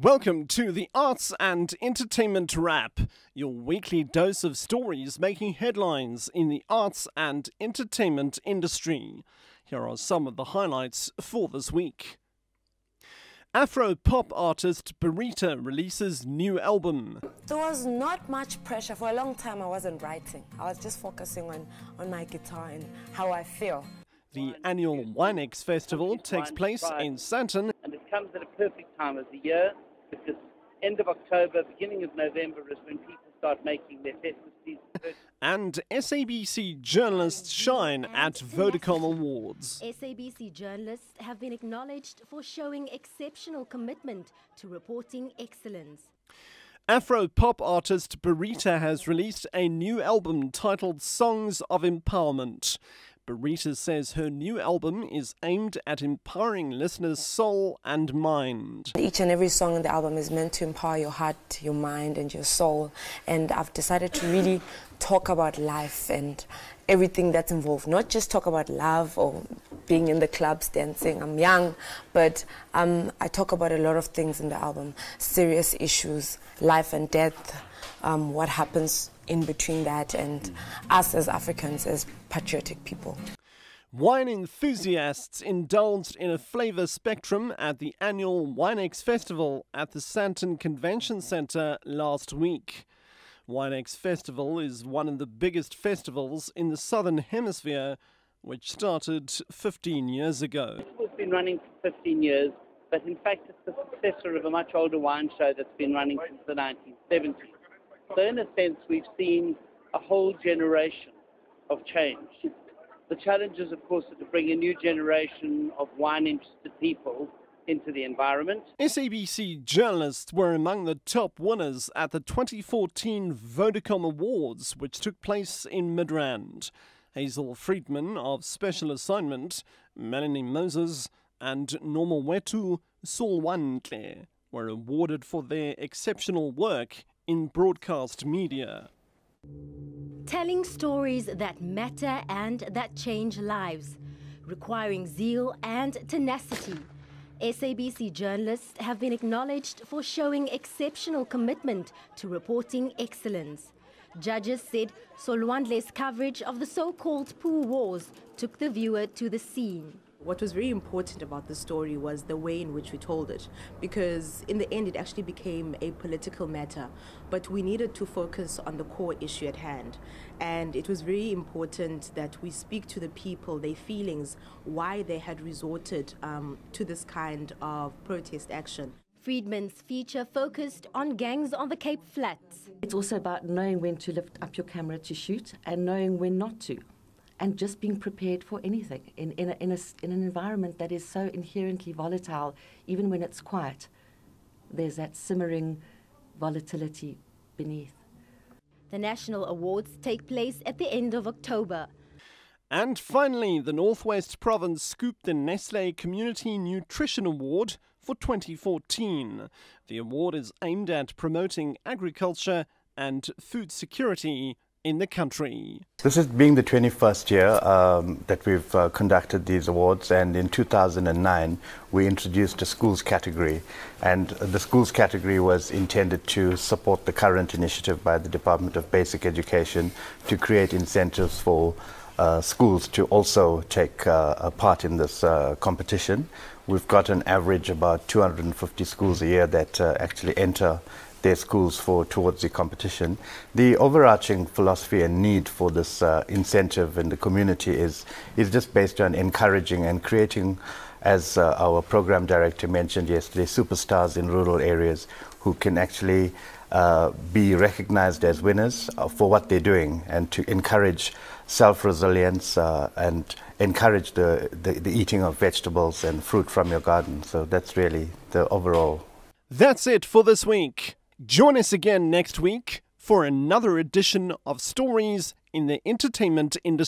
Welcome to the Arts and Entertainment Wrap, your weekly dose of stories making headlines in the arts and entertainment industry. Here are some of the highlights for this week. Afro-pop artist Berita releases new album. There was not much pressure. For a long time I wasn't writing. I was just focusing on my guitar and how I feel. The Annual WineX festival takes place in Sandton. And it comes at a perfect time of the year, because end of October, beginning of November is when people start making their festive season. And SABC journalists shine at Vodacom Awards. SABC journalists have been acknowledged for showing exceptional commitment to reporting excellence. Afro-pop artist Berita has released a new album titled Songs of Empowerment. Berita says her new album is aimed at empowering listeners' soul and mind. Each and every song on the album is meant to empower your heart, your mind and your soul. And I've decided to really talk about life and everything that's involved. Not just talk about love or being in the clubs dancing. I'm young, but I talk about a lot of things in the album. Serious issues, life and death, what happens in between that, and us as Africans, as patriotic people. Wine enthusiasts indulged in a flavour spectrum at the Annual WineX Festival at the Sandton Convention Centre last week. WineX Festival is one of the biggest festivals in the Southern Hemisphere, which started 15 years ago. It's been running for 15 years, but in fact it's the successor of a much older wine show that's been running since the 1970s. So in a sense, we've seen a whole generation of change. The challenges, of course, are to bring a new generation of wine-interested people into the environment. SABC journalists were among the top winners at the 2014 Vodacom Awards, which took place in Midrand. Hazel Friedman of Special Assignment, Melanie Moses, and Nomowethu Solwantle were awarded for their exceptional work in broadcast media. Telling stories that matter and that change lives, requiring zeal and tenacity. SABC journalists have been acknowledged for showing exceptional commitment to reporting excellence. Judges said Solwandle's coverage of the so-called Poo Wars took the viewer to the scene. What was very important about the story was the way in which we told it, because in the end it actually became a political matter, but we needed to focus on the core issue at hand. And it was very important that we speak to the people, their feelings, why they had resorted to this kind of protest action. Friedman's feature focused on gangs on the Cape Flats. It's also about knowing when to lift up your camera to shoot and knowing when not to. And just being prepared for anything in an environment that is so inherently volatile. Even when it's quiet, there's that simmering volatility beneath. The national awards take place at the end of October. And finally, the Northwest Province scooped the Nestle Community Nutrition Award for 2014. The award is aimed at promoting agriculture and food security in the country. This is being the 21st year that we've conducted these awards, and in 2009 we introduced a schools category, and the schools category was intended to support the current initiative by the Department of Basic Education to create incentives for schools to also take a part in this competition. We've got an average about 250 schools a year that actually enter their schools towards the competition. The overarching philosophy and need for this incentive in the community is just based on encouraging and creating, as our program director mentioned yesterday, superstars in rural areas who can actually be recognized as winners for what they're doing, and to encourage self-resilience and encourage the eating of vegetables and fruit from your garden. So that's really the overall. That's it for this week. Join us again next week for another edition of Stories in the Entertainment Industry.